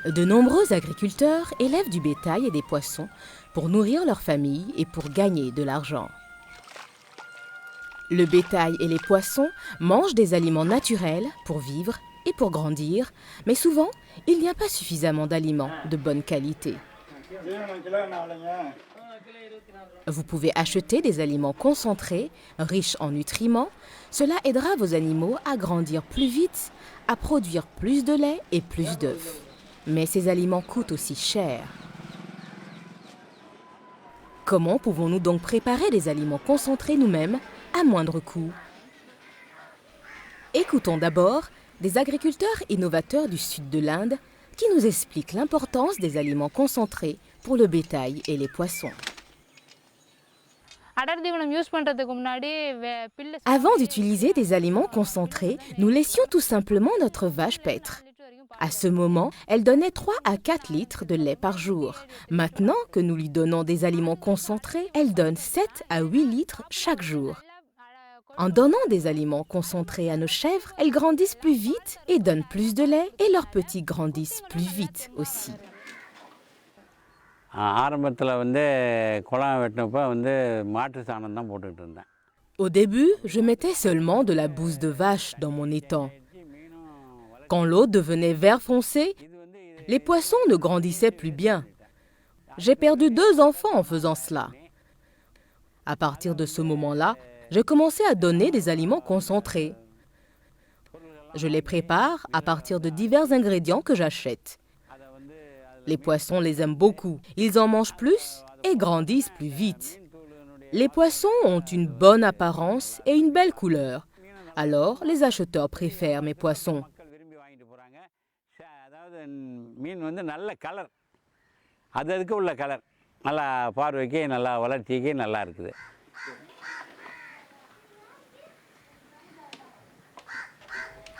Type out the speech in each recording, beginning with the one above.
De nombreux agriculteurs élèvent du bétail et des poissons pour nourrir leur famille et pour gagner de l'argent. Le bétail et les poissons mangent des aliments naturels pour vivre et pour grandir, mais souvent, il n'y a pas suffisamment d'aliments de bonne qualité. Vous pouvez acheter des aliments concentrés, riches en nutriments. Cela aidera vos animaux à grandir plus vite, à produire plus de lait et plus d'œufs. Mais ces aliments coûtent aussi cher. Comment pouvons-nous donc préparer des aliments concentrés nous-mêmes à moindre coût? Écoutons d'abord des agriculteurs innovateurs du sud de l'Inde qui nous expliquent l'importance des aliments concentrés pour le bétail et les poissons. Avant d'utiliser des aliments concentrés, nous laissions tout simplement notre vache paître. À ce moment, elle donnait 3 à 4 litres de lait par jour. Maintenant que nous lui donnons des aliments concentrés, elle donne 7 à 8 litres chaque jour. En donnant des aliments concentrés à nos chèvres, elles grandissent plus vite et donnent plus de lait et leurs petits grandissent plus vite aussi. Au début, je mettais seulement de la bouse de vache dans mon étang. Quand l'eau devenait vert foncé, les poissons ne grandissaient plus bien. J'ai perdu 2 enfants en faisant cela. À partir de ce moment-là, j'ai commencé à donner des aliments concentrés. Je les prépare à partir de divers ingrédients que j'achète. Les poissons les aiment beaucoup. Ils en mangent plus et grandissent plus vite. Les poissons ont une bonne apparence et une belle couleur. Alors, les acheteurs préfèrent mes poissons.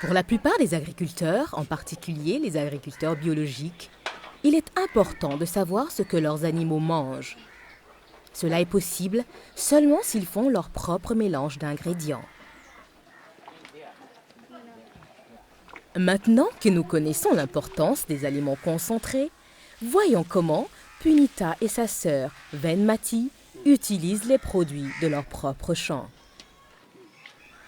Pour la plupart des agriculteurs, en particulier les agriculteurs biologiques, il est important de savoir ce que leurs animaux mangent. Cela est possible seulement s'ils font leur propre mélange d'ingrédients. Maintenant que nous connaissons l'importance des aliments concentrés, voyons comment Punita et sa sœur Venmati utilisent les produits de leur propre champ.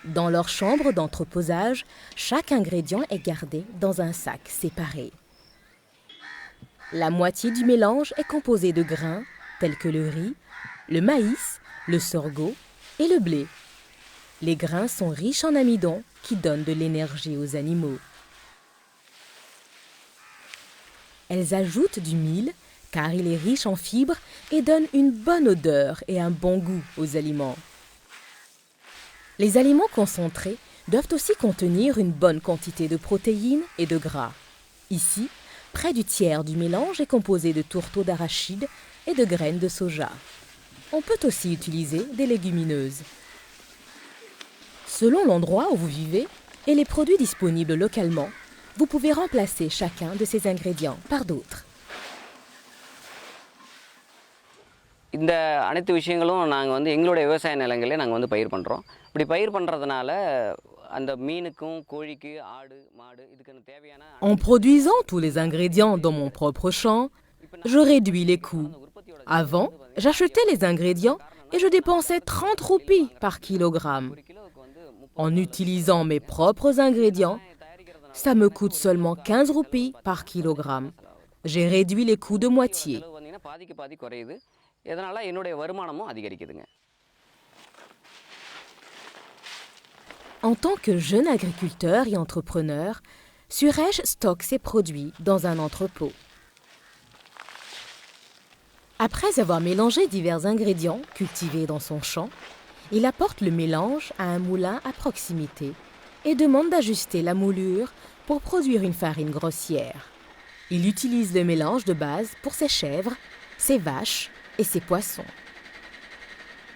Dans leur chambre d'entreposage, chaque ingrédient est gardé dans un sac séparé. La moitié du mélange est composée de grains tels que le riz, le maïs, le sorgho et le blé. Les grains sont riches en amidon qui donnent de l'énergie aux animaux. Elles ajoutent du mil car il est riche en fibres et donne une bonne odeur et un bon goût aux aliments. Les aliments concentrés doivent aussi contenir une bonne quantité de protéines et de gras. Ici, près du tiers du mélange est composé de tourteaux d'arachide et de graines de soja. On peut aussi utiliser des légumineuses. Selon l'endroit où vous vivez et les produits disponibles localement, vous pouvez remplacer chacun de ces ingrédients par d'autres. இந்த அனைத்து விஷயங்களும் நாங்கள் வந்து எங்களுடைய விவசாய நிலங்களே நாங்கள் வந்து பயிர் பண்ணுறோம். இப்படி பயிர் பண்ணுறதுனால அந்த மீனுக்கும் கோழிக்கு ஆடு மாடு இதுக்கு தேவையான En produisant tous les ingrédients dans mon propre champ, je réduis les coûts. Avant, j'achetais les ingrédients et je dépensais 30 roupies par kilogramme. En utilisant mes propres ingrédients, ça me coûte seulement 15 roupies par kilogramme. J'ai réduit les coûts de moitié. பாதிக்கு பாதி குறையுது. இதனால என்னுடைய வருமானமும் அதிகரிக்குதுங்க. En tant que jeune agriculteur et entrepreneur, Suresh stocke ses produits dans un entrepôt. Après avoir mélangé divers ingrédients cultivés dans son champ, il apporte le mélange à un moulin à proximité et demande d'ajuster la moulure pour produire une farine grossière. Il utilise le mélange de base pour ses chèvres, ses vaches et ses poissons.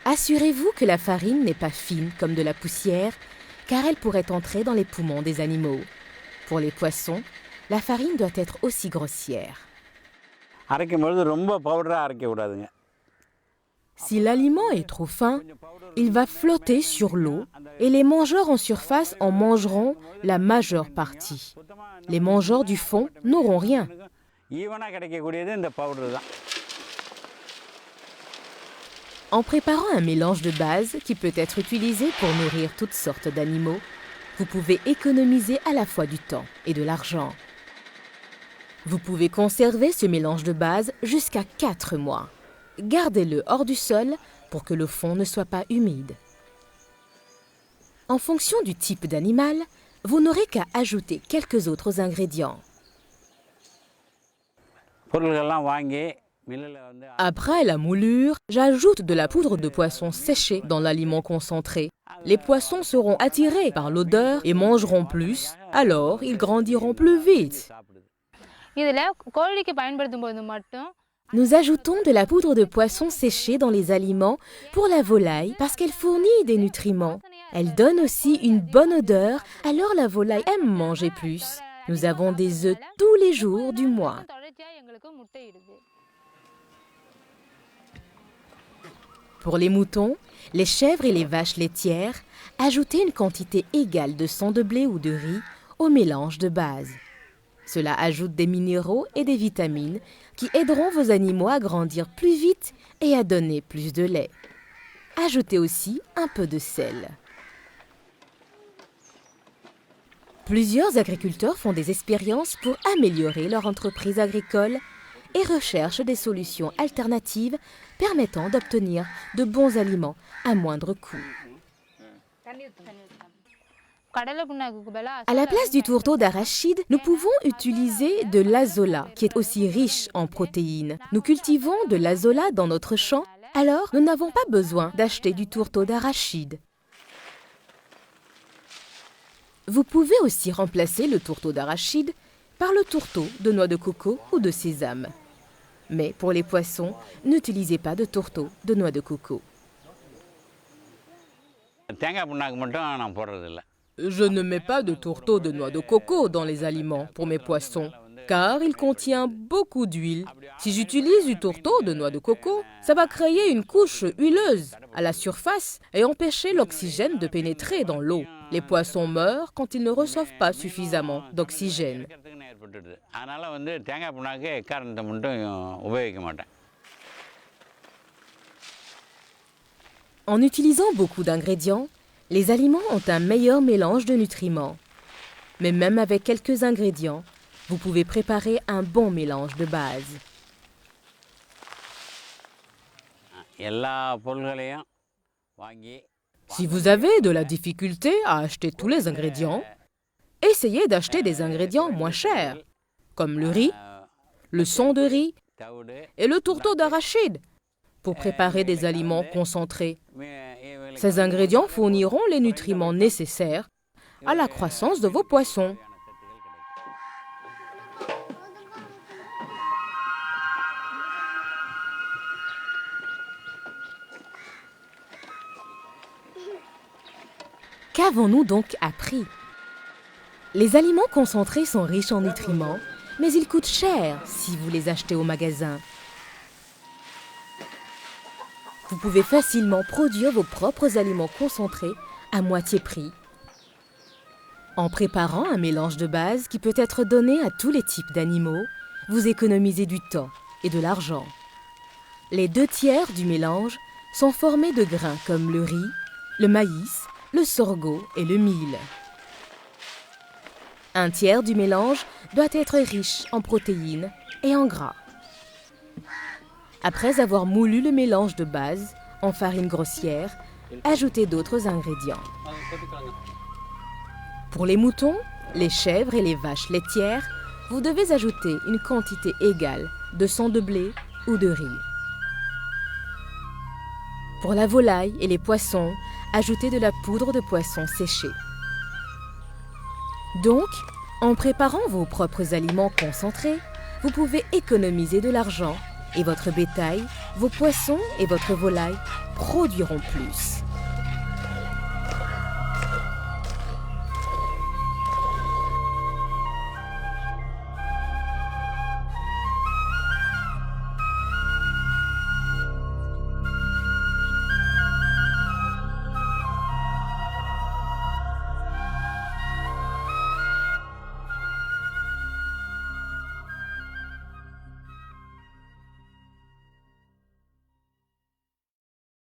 Assurez-vous que la farine n'est pas fine comme de la poussière, car elle pourrait entrer dans les poumons des animaux. Pour les poissons, la farine doit être aussi grossière. Si l'aliment est trop fin, il va flotter sur l'eau et les mangeurs en surface en mangeront la majeure partie. Les mangeurs du fond n'auront rien. ஈவனாக கிடைக்கக்கூடியது இந்த பவுடர் தான். En préparant un mélange de base qui peut être utilisé pour nourrir toutes sortes d'animaux, vous pouvez économiser à la fois du temps et de l'argent. Vous pouvez conserver ce mélange de base jusqu'à 4 mois. Gardez-le hors du sol pour que le fond ne soit pas humide. En fonction du type d'animal, vous n'aurez qu'à ajouter quelques autres ingrédients. பொருள்கள்லாம் வாங்கி மில்லில் வந்து Après la moulure, j'ajoute de la poudre de poisson séchée dans l'aliment concentré. Les poissons seront attirés par l'odeur et mangeront plus, alors ils grandiront plus vite. இதில் கோழிக்கு பயன்படுத்தும் போது மட்டும் Nous ajoutons de la poudre de poisson séchée dans les aliments pour la volaille parce qu'elle fournit des nutriments. Elle donne aussi une bonne odeur, alors la volaille aime manger plus. Nous avons des œufs tous les jours du mois. தொடர்ச்சியாக எங்களுக்கு முட்டையிடுது. Pour les moutons, les chèvres et les vaches laitières, ajoutez une quantité égale de sang de blé ou de riz au mélange de base. Cela ajoute des minéraux et des vitamines qui aideront vos animaux à grandir plus vite et à donner plus de lait. Ajoutez aussi un peu de sel. Plusieurs agriculteurs font des expériences pour améliorer leur entreprise agricole et recherchent des solutions alternatives permettant d'obtenir de bons aliments à moindre coût. கடலை புண்ணாக்குக்கு பதிலா À la place du tourteau d'arachide, nous pouvons utiliser de l'azola, qui est aussi riche en protéines. Nous cultivons de l'azola dans notre champ, alors nous n'avons pas besoin d'acheter du tourteau d'arachide. Vous pouvez aussi remplacer le tourteau d'arachide par le tourteau de noix de coco ou de sésame. Mais pour les poissons, n'utilisez pas de tourteau de noix de coco. தேங்காய் புண்ணாக்கு மட்டும் நான் போடுறதில்ல. Je ne mets pas de tourteau de noix de coco dans les aliments pour mes poissons, car il contient beaucoup d'huile. Si j'utilise du tourteau de noix de coco, ça va créer une couche huileuse à la surface et empêcher l'oxygène de pénétrer dans l'eau. Les poissons meurent quand ils ne reçoivent pas suffisamment d'oxygène. கிடைக்கிறதுக்கு ஏற்பட்டுடுது. அதனால் வந்து தேங்காய் புண்ணாக்கு எக்காரணத்தை மட்டும் உபயோகிக்க மாட்டேன். En utilisant beaucoup d'ingrédients, les aliments ont un meilleur mélange de nutriments. Mais même avec quelques ingrédients, vous pouvez préparer un bon mélange de base. எல்லா பொருள்களையும் வாங்கி Si vous avez de la difficulté à acheter tous les ingrédients, essayez d'acheter des ingrédients moins chers, comme le riz, le son de riz தவிடு et le tourteau d'arachide, pour préparer des aliments concentrés. Ces ingrédients fourniront les nutriments nécessaires à la croissance de vos poissons. Qu'avons-nous donc appris? Les aliments concentrés sont riches en nutriments, mais ils coûtent cher si vous les achetez au magasin. Vous pouvez facilement produire vos propres aliments concentrés à moitié prix. En préparant un mélange de base qui peut être donné à tous les types d'animaux, vous économisez du temps et de l'argent. Les 2/3 du mélange sont formés de grains comme le riz, le maïs, le sorgho et le mil. 1/3 du mélange doit être riche en protéines et en gras. Après avoir moulu le mélange de base en farine grossière, ajoutez d'autres ingrédients. Pour les moutons, les chèvres et les vaches laitières, vous devez ajouter une quantité égale de sang de blé ou de riz. Pour la volaille et les poissons, ajoutez de la poudre de poisson séchée. Donc, en préparant vos propres aliments concentrés, vous pouvez économiser de l'argent et votre bétail, vos poissons et votre volaille produiront plus.